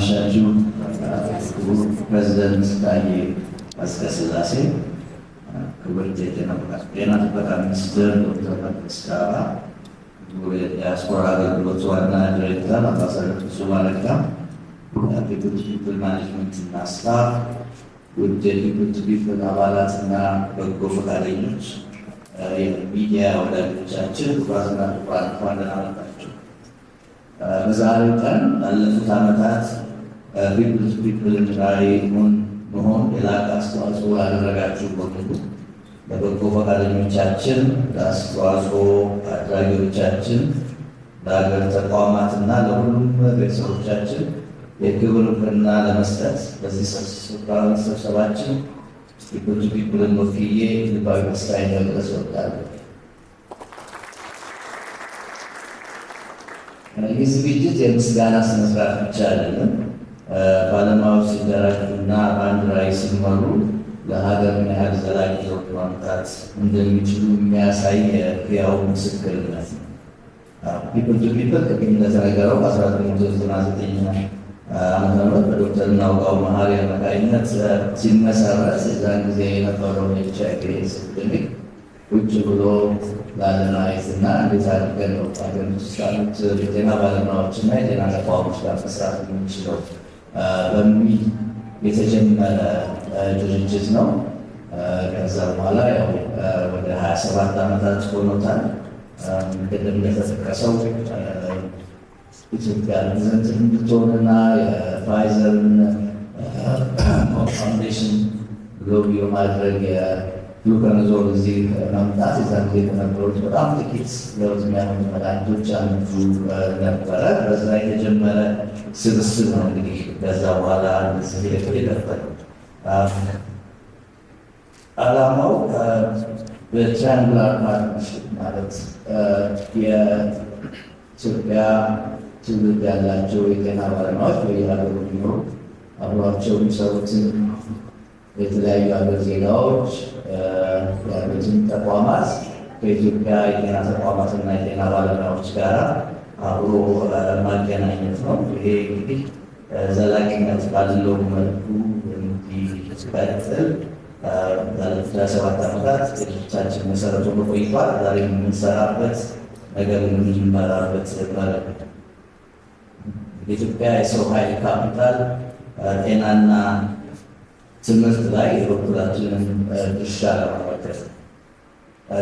እንደምናመሻችሁ ክቡር ፕሬዚደንት ታዬ አጽቀሥላሴ፣ ክብርት የጤና ጥበቃ ሚኒስትር ዶክተር መቅደስ ዳባ፣ ክቡር የዲያስፖራ አገልግሎት ዋና ዲሬክተር አምባሳደር ፍጹም አረጋ፣ ፒፕል ቱ ፒፕል ማኔጅመንት እና ስታፍ፣ ውድ የፒፕል ቱ ፒፕል አባላትና በጎ ፈቃደኞች፣ የሚዲያ ወዳጆቻችን ክቡራትና ክቡራን እንኳን ደህና መጣችሁ። በዛሬው ቀን ባለፉት ዓመታት ፒፕል ቱ ፒፕልን ራዕይ መሆን የላቀ አስተዋጽኦ ላደረጋችሁ በሙሉ ለበጎ ፈቃደኞቻችን፣ ለአስተዋጽኦ አድራጊዎቻችን፣ ለሀገር ተቋማትና ለሁሉም ቤተሰቦቻችን የክብር እውቅና ለመስጠት በዚህ ስፍራ መሰብሰባችን ፒፕል ቱ ፒፕልን ወክዬ ልባዊ ደስታዬን መግለጽ እወዳለሁ። ይህ ዝግጅት የምስጋና ስነስርዓት ብቻ አይደለም። ባለሙያዎች ሲደራጁና በአንድ ራዕይ ሲመሩ ለሀገር ምን ያህል ዘላቂ ለውጥ ማምጣት እንደሚችሉ የሚያሳይ ሕያው ምስክርነት ነው። ፒፕል ቱ ፒፕል ቅድም እንደተነገረው በ1999 ዓመተ ምህረት በዶክተር እናውጋው መሀሪ አማካኝነት ሲመሰረት የዛን ጊዜ የነበረው የኤችአይቪ ኤድስ ክሊኒክ ቁጭ ብሎ ላለማየት እና እንዴት አድርገን ነው ሀገሪቱ ውስጥ ያሉት የጤና ባለሙያዎችና የጤና ተቋሞች ጋር መስራት የምንችለው በሚል የተጀመረ ድርጅት ነው። ከዛ በኋላ ያው ወደ 27 ዓመታት ሆኖታል። ቅድም እንደተጠቀሰው ኢትዮጵያ ፕሬዘንት እንድትሆንና የፋይዘርን ፋውንዴሽን ሎቢ ማድረግ የፍሉኮናዞል እዚህ መምጣት የዛን ጊዜ ከነበሩት በጣም ጥቂት ለውጥ የሚያመጡ መድኃኒቶች አንዱ ነበረ። በዛ የተጀመረ ስብስብ ነው እንግዲህ ከዛ በኋላ የደፈነው። ዓላማው በትራያንጉላር ፓርትነርሽፕ ማለት የኢትዮጵያ ትውልድ ያላቸው የጤና ባለሙያዎች በየሀገሩ የሚኖሩ አብሯቸው የሚሰሩትን የተለያዩ ሀገር ዜጋዎች ያሉትን ተቋማት ከኢትዮጵያ የጤና ተቋማትና የጤና ባለሙያዎች ጋር አብሮ ማገናኘት ነው። ይሄ እንግዲህ ዘላቂነት ባለው መልኩ እንዲቀጥል ላለፉት 27 ዓመታት ድርጅታችን መሰረቱ ቆይቷል። ዛሬ የምንሰራበት ነገር የምንመራበት ማለት ነው። የኢትዮጵያ የሰው ኃይል ካፒታል ጤናና ትምህርት ላይ የበኩላችንን ድርሻ ለማበርከት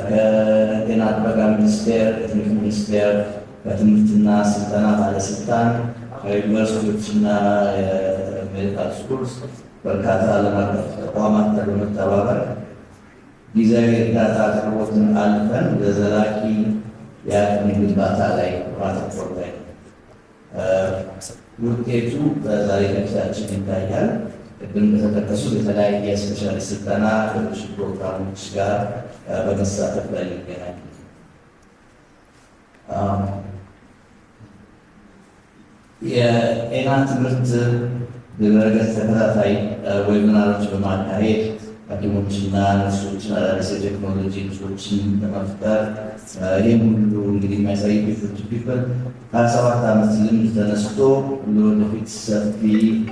ከጤና ጥበቃ ሚኒስቴር፣ ከትምህርት ሚኒስቴር፣ ከትምህርትና ስልጠና ባለስልጣን፣ ከዩኒቨርሲቲዎችና የሜዲካል ስኩልስ በርካታ ዓለም አቀፍ ተቋማት ጋር በመተባበር ጊዜያዊ እርዳታ አቅርቦትን አልፈን ለዘላቂ የአቅም ግንባታ ላይ ማተኮር ላይ ውጤቱ በዛሬ ከፊታችን ይታያል። ቅድም በተጠቀሱ የተለያየ ስፔሻሊስት ስልጠና ሌሎች ፕሮግራሞች ጋር በመሳተፍ ላይ ይገናል። የጤና ትምህርት ድረገጽ ተከታታይ ዌቢናሮች በማካሄድ ሐኪሞችና ነርሶችን አዳዲስ የቴክኖሎጂ ልጆችን ለመፍጠር ይህም ሁሉ እንግዲህ የሚያሳይ ፒፕል ቱ ፒፕል 27 ዓመት ልምድ ተነስቶ ለወደፊት ሰፊ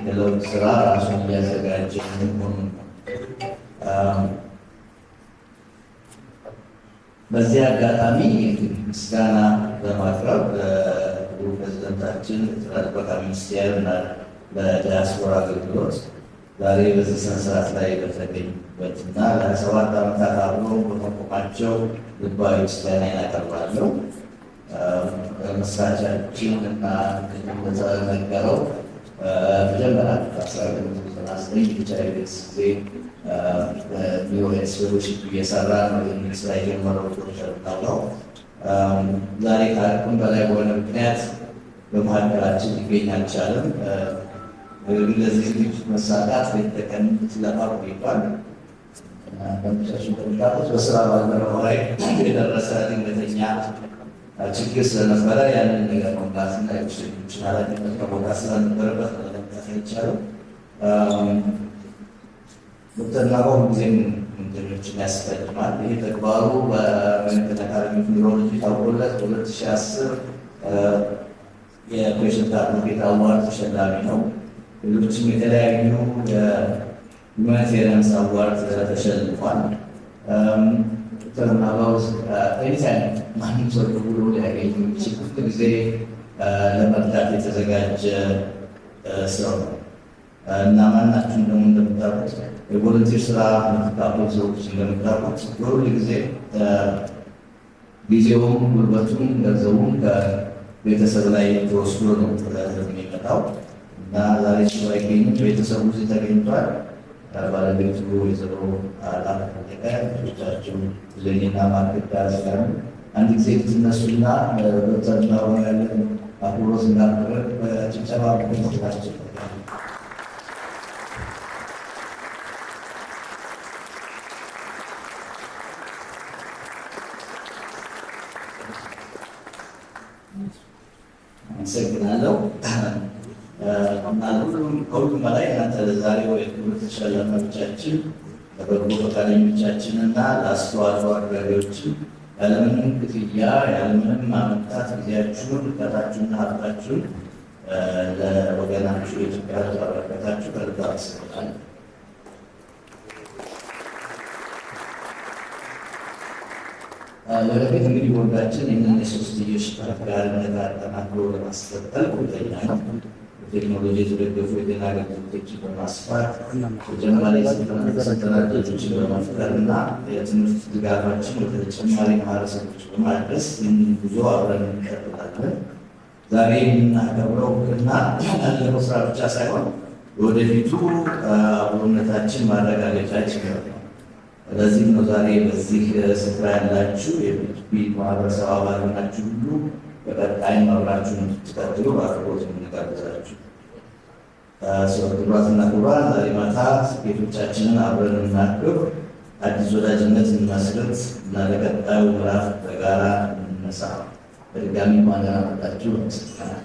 የለውጥ ስራ ራሱን እያዘጋጀ መሆኑን በዚህ አጋጣሚ ምስጋና በማቅረብ ፕሬዚደንታችን የጤና ጥበቃ ሚኒስቴር እና ለዲያስፖራ አገልግሎት ዛሬ በዚህ ስነስርዓት ላይ በተገኙበት እና ለ27 ዓመታት አብሮ በመቆማቸው ልባዊ ምስጋናዬን አቀርባለሁ። መስራቻችን እና እንደተነገረው መጀመሪያ 1999 ኤችአይቪ ኤድስ ጊዜ ዩኤስ ፌሎሺፕ እየሰራ ነው የሚል ስራ የጀመረው ዶክተር እናውጋው ዛሬ ከአቅም በላይ በሆነ ምክንያት በመካከላችን ሊገኝ አልቻለም። ለዚህ ዝግጅት መሳካት ቤተቀን ስለማ ቆይቷል። በምቻችን በሚታወት በስራ ባልደረባው ላይ የደረሰ ድንገተኛ ችግር ስለነበረ ያንን ነገር መምጣትና የቁስኞችን ኃላፊነት ከቦታ ስለነበረበት መለመጣት አይቻልም። ዶክተር እናውጋው ጊዜም እንትኖችን ያስቀድማል። ይህ ተግባሩ በአሜሪካን አካዳሚ ኦፍ ኒውሮሎጂ ታውቆለት በ2010 የፔሽንት አድቮኬት አዋርድ ተሸላሚ ነው። ሌሎችም የተለያዩ የሁማኒቴሪያንስ አዋርድ ተሸልሟል። ዶክተር ማባውዝ ኤኒታይም ማንም ሰው ብሎ ሊያገኝ የሚችል ሁሉ ጊዜ ለመርዳት የተዘጋጀ ሰው ነው እና ማናችሁም ደግሞ እንደምታውቁት የቮለንቲር ስራ የምትካፈሉ ሰዎች እንደምታውቁት በሁሉ ጊዜ ጊዜውም ጉልበቱም ገንዘቡም ከቤተሰብ ላይ ተወስዶ ነው የሚመጣው እና ዛሬ እሱ አይገኝም። ቤተሰቡ እዚህ ተገኝቷል። ባለቤቱ ወይዘሮ አላፈለቀ ልጆቻቸው ዘኔና ማርኬታ ሲያሉ አንድ ጊዜ ትነሱና ዶክተር ናሆ ያለን አክብሮት እናደረግ በጭብጨባ ናቸው። አመሰግናለሁ። ከሁሉም በላይ እናንተ ለዛሬው የክብር ተሸላሚዎቻችን ለበጎ ፈቃደኞቻችን እና ለአስተዋጽኦ አድራጊዎችን ያለምንም ክፍያ ያለምንም ማመንታት ጊዜያችሁን እውቀታችሁንና ሀብታችሁን ለወገናችሁ የኢትዮጵያ ሕዝብ አበረከታችሁ ከልብ አመሰግናለሁ። ወደፊት እንግዲህ ቦርዳችን ይህንን የሶስትዮሽ አጋርነት አጠናክሮ ለማስቀጠል ቁርጠኛ ነው። በቴክኖሎጂ የተደገፉ የጤና አገልግሎቶችን በማስፋት ተጨማሪ ስልጠና ዕድሎችን በመፍጠር እና የትምህርት ድጋፋችን ወደ ተጨማሪ ማህበረሰቦች በማድረስ ይህንን ጉዞ አብረን እንቀጥላለን። ዛሬ የምናከብረው እና ያለፈው ስራ ብቻ ሳይሆን ወደፊቱ አብሮነታችን ማረጋገጫችን ነው። ለዚህም ነው ዛሬ በዚህ ስፍራ ያላችሁ የፒኤችፒ ማህበረሰብ አባል ናችሁ ሁሉ በቀጣይ አብራችሁን እንድትቀጥሉ በአክብሮት የምንጋብዛችሁ። ክቡራትና ክቡራን ዛሬ ማታ ስኬቶቻችንን አብረን እናክብር፣ አዲስ ወዳጅነት እንመስረት እና ለቀጣዩ ምዕራፍ በጋራ እንነሳ። በድጋሚ እንኳን ደህና መጣችሁ። አመሰግናለሁ።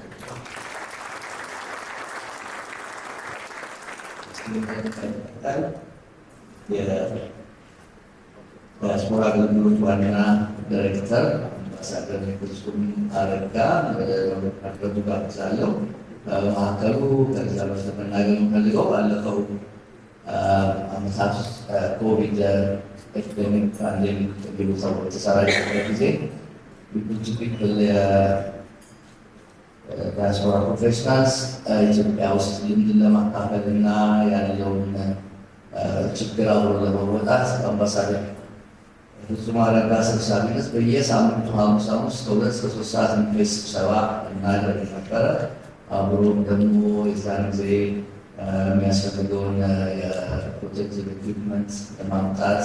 የዲያስፖራ አገልግሎት ዋና ዳይሬክተር አምባሳደር ፍጹም አረጋ ለመካከሉ ጋብዛለሁ። በመካከሉ ከዛ በፊት መናገር የምፈልገው ባለፈው ዓመታት ኮቪድ ኤፒዴሚክ ፓንዴሚክ የሚሉ ሰዎች ተሰራጭበት ጊዜ ፒፕል ዲያስፖራ ፕሮፌሽናልስ ኢትዮጵያ ውስጥ ልምድን ለማካፈል እና ያለውን ችግር አብሮ ለመወጣት አምባሳደር ፍጹም አረጋ ሰብሳቢነት በየሳምንቱ ሐሙስ ከ2 እስከ 3 ሰዓት የሚፈጅ ስብሰባ እናደርግ ነበረ። አብሮም ደግሞ የዛን ጊዜ የሚያስፈልገውን የፕሮቴክቲቭ ኢኩዊፕመንት ለማምጣት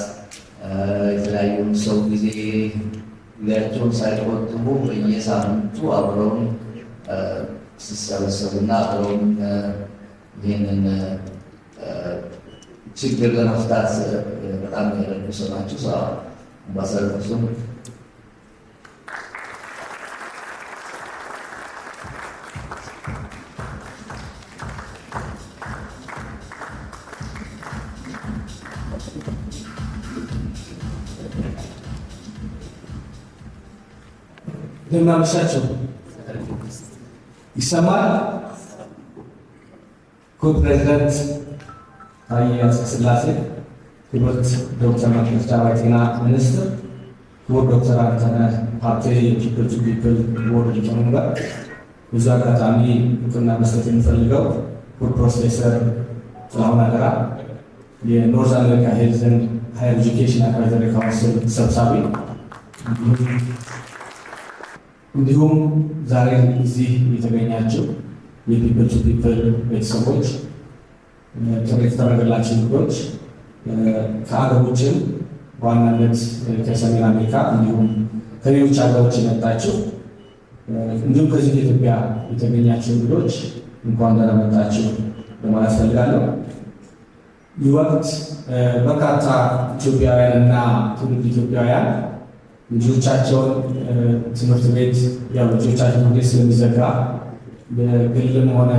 የተለያዩ ሰው ጊዜያቸውን ሳይቆጥቡ በየሳምንቱ አብረውን ሲሰበሰቡና አብረውን ይህንን ችግር ለመፍታት በጣም ያደረጉ ሰው ናቸው። አምባሳደር ፍጹም እንደምናመሻቸው ይሰማል። ክቡር ፕሬዚዳንት ታዬ አጽቀሥላሴ፣ ክቡርት ዶክተር መቅደስ ዳባ የጤና ሚኒስትር፣ ክቡር ዶክተር አንተነህ ሀብቴ የፒፕል ቱ ፒፕል ቦርድ ሊቀመንበር፣ በዚሁ አጋጣሚ እውቅና መስጠት የሚፈልገው ክቡር ፕሮፌሰር ጥላሁን አደራ የኖርዝ አሜሪካ ሄልዝ ኤንድ ሃየር ኤጁኬሽን አድቫይዘሪ ካውንስል ሰብሳቢ፣ እንዲሁም ዛሬ እዚህ የተገኛቸው የፒፕል ቱ ፒፕል ቤተሰቦች፣ ጥሪ የተደረገላቸው እንግዶች ከአገር ውጭም በዋናነት ከሰሜን አሜሪካ እንዲሁም ከሌሎች ሀገሮች የመጣችሁ እንዲሁም ከዚህ ከኢትዮጵያ የተገኛቸው እንግዶች እንኳን ደህና መጣችሁ ለማለት ፈልጋለሁ። ይህ ወቅት በርካታ ኢትዮጵያውያን እና ትውልድ ኢትዮጵያውያን ልጆቻቸውን ትምህርት ቤት ልጆቻቸው ትምህርት ቤት ስለሚዘጋ በግልም ሆነ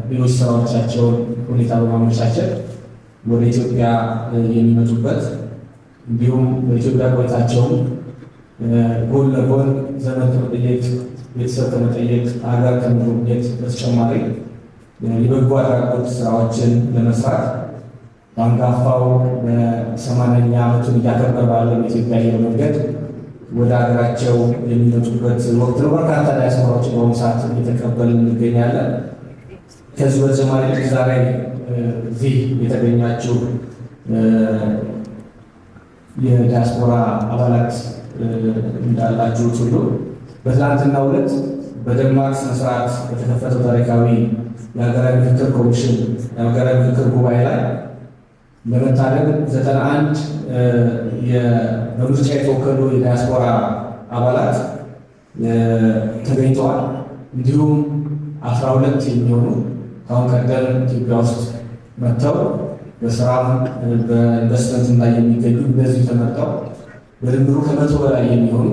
ሌሎች ስራዎቻቸውን ሁኔታ በማመቻቸት ወደ ኢትዮጵያ የሚመጡበት እንዲሁም በኢትዮጵያ ቆይታቸውን ጎን ለጎን ዘመድ ከመጠየቅ ቤተሰብ ከመጠየቅ ሀገር ከመጎብኘት በተጨማሪ የበጎ አድራጎት ስራዎችን ለመስራት በአንጋፋው በ80ኛ ዓመቱን እያከበረ ባለው የኢትዮጵያ አየር መንገድ ወደ ሀገራቸው የሚመጡበት ወቅት ነው። በርካታ ዲያስፖራዎችን በአሁኑ ሰዓት እየተቀበልን እንገኛለን። ከዚህ በተጨማሪ ዛሬ እዚህ የተገኛችሁ የዲያስፖራ አባላት እንዳላችሁት ሁሉ በትናንትናው ዕለት በደማቅ ስነስርዓት በተከፈተው ታሪካዊ የሀገራዊ ምክክር ኮሚሽን የሀገራዊ ምክክር ጉባኤ ላይ ለመታደም 91 በምርጫ የተወከሉ የዲያስፖራ አባላት ተገኝተዋል። እንዲሁም 12 የሚሆኑ ከአሁን ቀደም ኢትዮጵያ ውስጥ መጥተው በስራም በኢንቨስትመንት ላይ የሚገኙ እነዚህ ተመርጠው በድምሩ ከ100 በላይ የሚሆኑ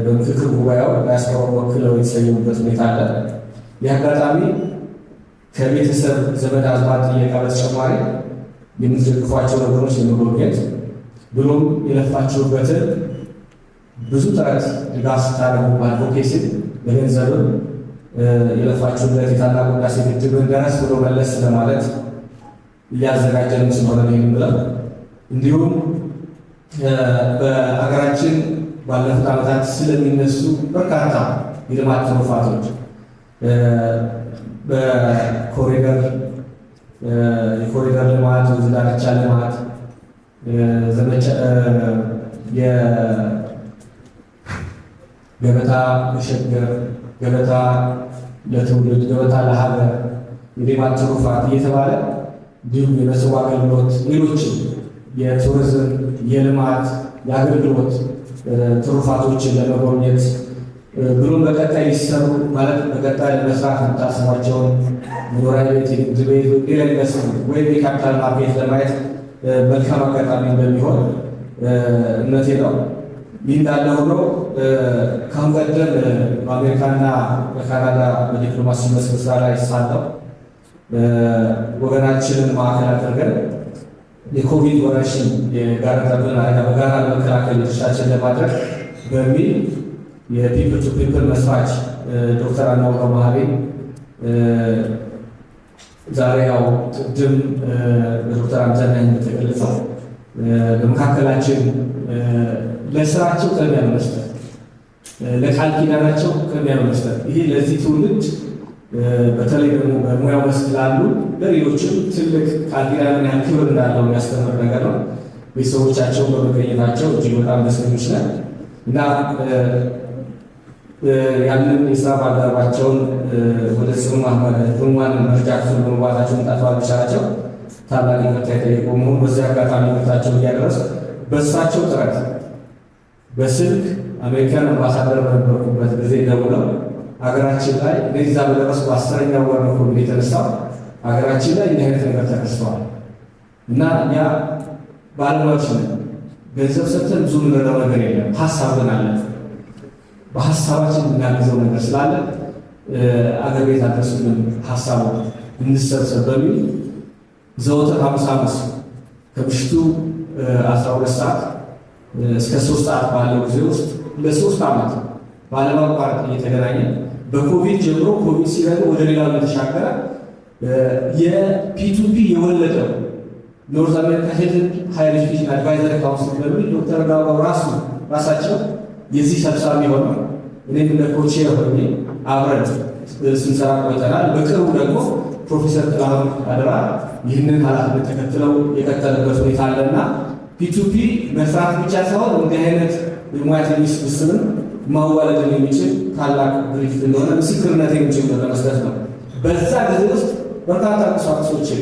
በምክክር ጉባኤው ዲያስፖራ ወክለው የተሰየሙበት ሁኔታ አለ። ይህ አጋጣሚ ከቤተሰብ ዘመድ አዝማድ ጥየቃ በተጨማሪ የምትደግፏቸው ነገሮች የመጎብኘት ብሎም የለፋችሁበትን ብዙ ጥረት ድጋፍ ስታደርጉ በአድቮኬሲ በገንዘብም የለፋችሁበት የታላቁ ህዳሴ ግድብን ደረስ ብሎ መለስ ለማለት እያዘጋጀን ስለሆነ ነው የምንለው። እንዲሁም በሀገራችን ባለፉት ዓመታት ስለሚነሱ በርካታ የልማት ትሩፋቶች የኮሪደር ልማት፣ ወንዝ ዳርቻ ልማት፣ ገበታ ለሸገር፣ ገበታ ለትውልድ፣ ገበታ ለሀገር፣ የሌማት ትሩፋት እየተባለ እንዲሁም የመስኖ አገልግሎት፣ ሌሎችም የቱሪዝም፣ የልማት፣ የአገልግሎት ትሩፋቶችን ለመጎብኘት ብሎም በቀጣይ ሊሰሩ ማለት በቀጣይ ለመስራት የምታስባቸውን መኖሪያ ቤት፣ የንግድ ቤት፣ ሌላ ኢንቨስትመንት ወይም የካፒታል ማርኬት ለማየት መልካም አጋጣሚ እንደሚሆን እምነቴ ነው። ይህ እንዳለ ሆኖ ከአሁን ቀደም በአሜሪካና በካናዳ በዲፕሎማሲ መስክ ስራ ላይ ሳለው ወገናችንን ማዕከል አድርገን የኮቪድ ወረርሽኝ የጋረጠብን አደጋ በጋራ ለመከላከል ድርሻችን ለማድረግ በሚል የፒፕል ቱ ፒፕል መስራች ዶክተር አናውቀው መሀሪ ዛሬ ያው ቅድም በዶክተር አንተነህ እንደተገለጸው በመካከላችን ለስራቸው ቅድሚያ በመስጠት ለቃል ኪዳናቸው ቅድሚያ በመስጠት ይሄ ለዚህ ትውልድ በተለይ ደግሞ በሙያው መስክ ላሉ ለሌሎችም ትልቅ ቃል ኪዳንን ያህል ክብር እንዳለው የሚያስተምር ነገር ነው። ቤተሰቦቻቸው በመገኘታቸው እጅግ በጣም ደስተኞች ነን እና ያንን የስራ ባልደረባቸውን ወደ ጽኑዋን መርጃ ክፍል በመግባታቸው መምጣት ባለመቻላቸው ታላቅ ይቅርታ የጠየቁ መሆኑ በዚህ አጋጣሚ ይቅርታቸውን እያደረስ በእሳቸው ጥረት በስልክ አሜሪካን አምባሳደር በነበርኩበት ጊዜ ደውለው ሀገራችን ላይ እነዛ በደረሱ በ10ኛው ወር ነው ኮቪድ የተነሳው ሀገራችን ላይ እንዲህ አይነት ነገር ተከስተዋል እና እኛ ባለሙያዎች ነን። ገንዘብ ሰጥተን ብዙ ምንረዳው ነገር የለም። ሀሳብ ግን አለ። በሀሳባችን የምናግዘው ነገር ስላለ አገር ቤት አድረሱልን ሀሳቡ እንሰብሰብ በሚል ዘወትር ሐሙስ ከምሽቱ 12 ሰዓት እስከ 3 ሰዓት ባለው ጊዜ ውስጥ ለ3 ዓመት ባለማቋረጥ እየተገናኘ በኮቪድ ጀምሮ ኮቪድ ሲረግ ወደ ሌላው የተሻገረ የፒቱፒ የወለደው ኖርዝ አሜሪካ ሄልዝ ሃየር ኤጁኬሽን አድቫይዘሪ ካውንስል በሚል ዶክተር ጋባው ራሳቸው የዚህ ሰብሳቢ ሆነው እኔም እንደ ኮቼር ሆኜ አብረን ስንሰራ ቆይተናል። በቅርቡ ደግሞ ፕሮፌሰር ጥላሁን አደራ ይህንን ኃላፊነት ተከትለው የቀጠለበት ሁኔታ አለና ፒቱፒ መስራት ብቻ ሳይሆን እንዲህ አይነት የሙያተኞች ስብስብን ማዋለድን የሚችል ታላቅ ድርጅት እንደሆነ ምስክርነት የሚችል ለመስጠት ነው። በዛ ጊዜ ውስጥ በርካታ ቁሳቁሶችን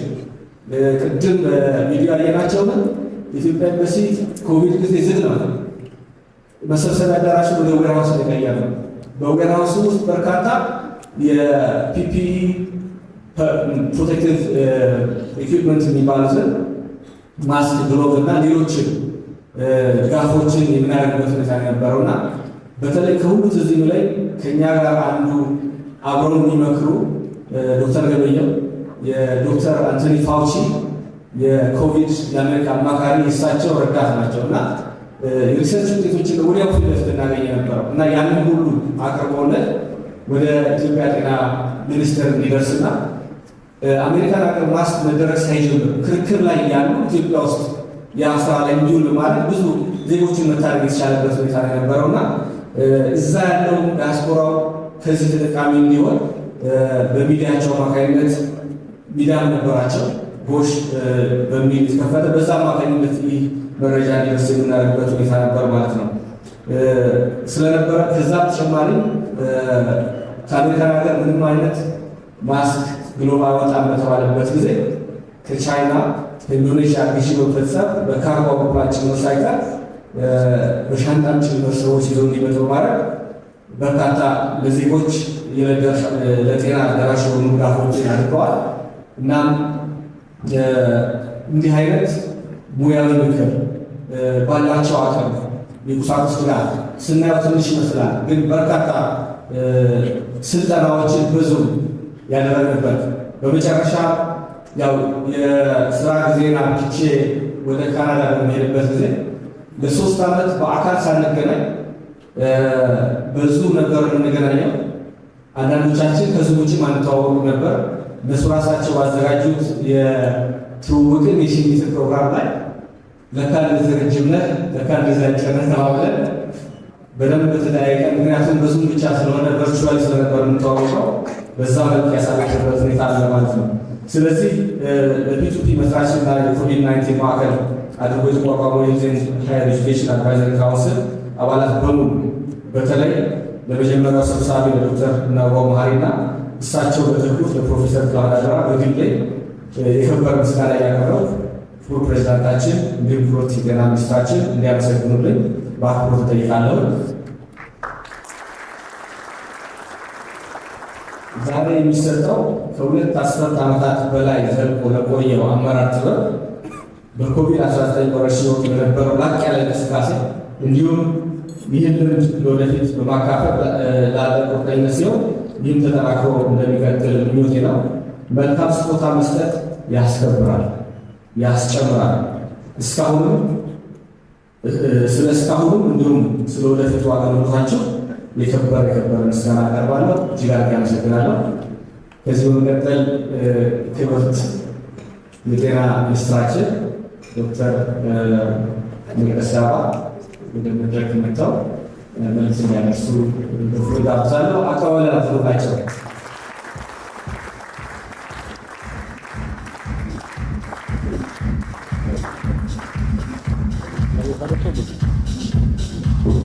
ቅድም በቪዲዮ ያየናቸውን ኢትዮጵያ ኤምባሲ ኮቪድ ጊዜ ዝግ ነው። መሰብሰቢያ አዳራሽ ወደ ዌርሃውስ ተቀየረ። በዌርሃውስ ውስጥ በርካታ የፒፒኢ ፕሮቴክቲቭ ኢኩዊፕመንት የሚባሉትን ማስክ፣ ግሎቭ እና ሌሎችን ድጋፎችን የምናደርግበት ሁኔታ ነበረውና በተለይ ከሁሉ እዚህ ላይ ከኛ ጋር አንዱ አብረው የሚመክሩ ዶክተር ገበየው የዶክተር አንቶኒ ፋውቺ የኮቪድ የአሜሪካ አማካሪ እሳቸው ረዳት ናቸው እና የሪሰርች ውጤቶችን ወዲያው ፊት ለፊት እናገኘ ነበረው እና ያንን ሁሉ አቅርበውለት ወደ ኢትዮጵያ ጤና ሚኒስቴር እንዲደርስና አሜሪካን ሀገር ማስክ መደረግ ሳይጀምር ክርክር ላይ ያሉ ኢትዮጵያ ውስጥ የአስራ ላይ እንዲሁም ማለት ብዙ ዜጎችን መታደግ የተቻለበት ሁኔታ ነው የነበረውና እዛ ያለው ዲያስፖራው ከዚህ ተጠቃሚ እንዲሆን በሚዲያቸው አማካኝነት ሚዲያ ነበራቸው ጎሽ በሚል የተከፈተ በዛ አማካኝነት ይህ መረጃ እንዲደርስ የምናደርግበት ሁኔታ ነበር ማለት ነው ስለነበረ ከዛ በተጨማሪ ከአሜሪካን ሀገር ምንም አይነት ማስክ ግሎባል ወጣም በተባለበት ጊዜ ከቻይና ከኢንዶኔሽያ ግዢ በመፈጸም በካርጎ አውሮፕላን ጭምር ሳይቀር በሻንጣም ጭምር ሰዎች ይዘው እንዲመጡ ማድረግ በርካታ ለዜጎች ለጤና ደራሽ የሆኑ ድጋፎችን አድርገዋል። እናም እንዲህ አይነት ሙያዊ ምክር ባላቸው አቅም የቁሳቁስ ድጋፍ ስናየው ትንሽ ይመስላል፣ ግን በርካታ ስልጠናዎችን ብዙ ያደረግንበት በመጨረሻ ያው የስራ ጊዜን አብቅቼ ወደ ካናዳ በሚሄድበት ጊዜ ለ3 ዓመት በአካል ሳንገናኝ በዙ ነበር የምንገናኘው። አንዳንዶቻችን ከዚህ ውጭ አንተዋወቁ ነበር። እነሱ ራሳቸው ባዘጋጁት የትውውቅን የሽኝት ፕሮግራም ላይ ለካ እንደዚህ ረጅም ነህ ለካ እንደዚህ አጭር ነህ ተባብለን በደንብ በተለያየ ምክንያቱም ብዙም ብቻ ስለሆነ ቨርቹዋሊ ስለነበር የምንተዋወቀው በዛ መልክ ያሳለፍንበት ሁኔታ አለ ማለት ነው። ስለዚህ ለፒቱፒ መስራችና የኮቪድ-19 ማዕከል አድርጎ የተቋቋመው የሄልዝ ሃየር ኤጁኬሽን አድቫይዘሪ ካውንስል አባላት በሙሉ በተለይ ለመጀመሪያው ሰብሳቢ ለዶክተር ናባው መሀሪና እሳቸው በተኩት ለፕሮፌሰር ካላዳራ በግሌ የከበረ ምስጋና ያቀረበው ክቡር ፕሬዝዳንታችን እንዲሁም ክቡር የጤና ሚኒስትራችን እንዲያመሰግኑልኝ በአክብሮት እጠይቃለሁ። ዛሬ የሚሰጠው ከሁለት አስርት ዓመታት በላይ ዘልቆ ለቆየው አመራር ጥበብ በኮቪድ-19 ወረርሽኝ ወቅት ለነበረው ላቅ ያለ እንቅስቃሴ እንዲሁም ይህን ልምድ ለወደፊት በማካፈል ላለ ቁርጠኝነት ሲሆን ይህም ተጠናክሮ እንደሚቀጥል ምኞቴ ነው። መልካም ስጦታ መስጠት ያስከብራል፣ ያስጨምራል። እስካሁንም እንዲሁም ስለ ወደፊቱ አገልግሎታችሁ የከበረ ምስጋና አቀርባለሁ። እጅግ አድርጌ አመሰግናለሁ። ከዚህ በመቀጠል ክብርት የጤና ሚኒስትራችን ዶክተር መቅደስ ዳባ ወደ መድረክ መጥተው መልዕክት እንዲያደርሱ ጋብዛለሁ። አቀባበል አድርጉላቸው።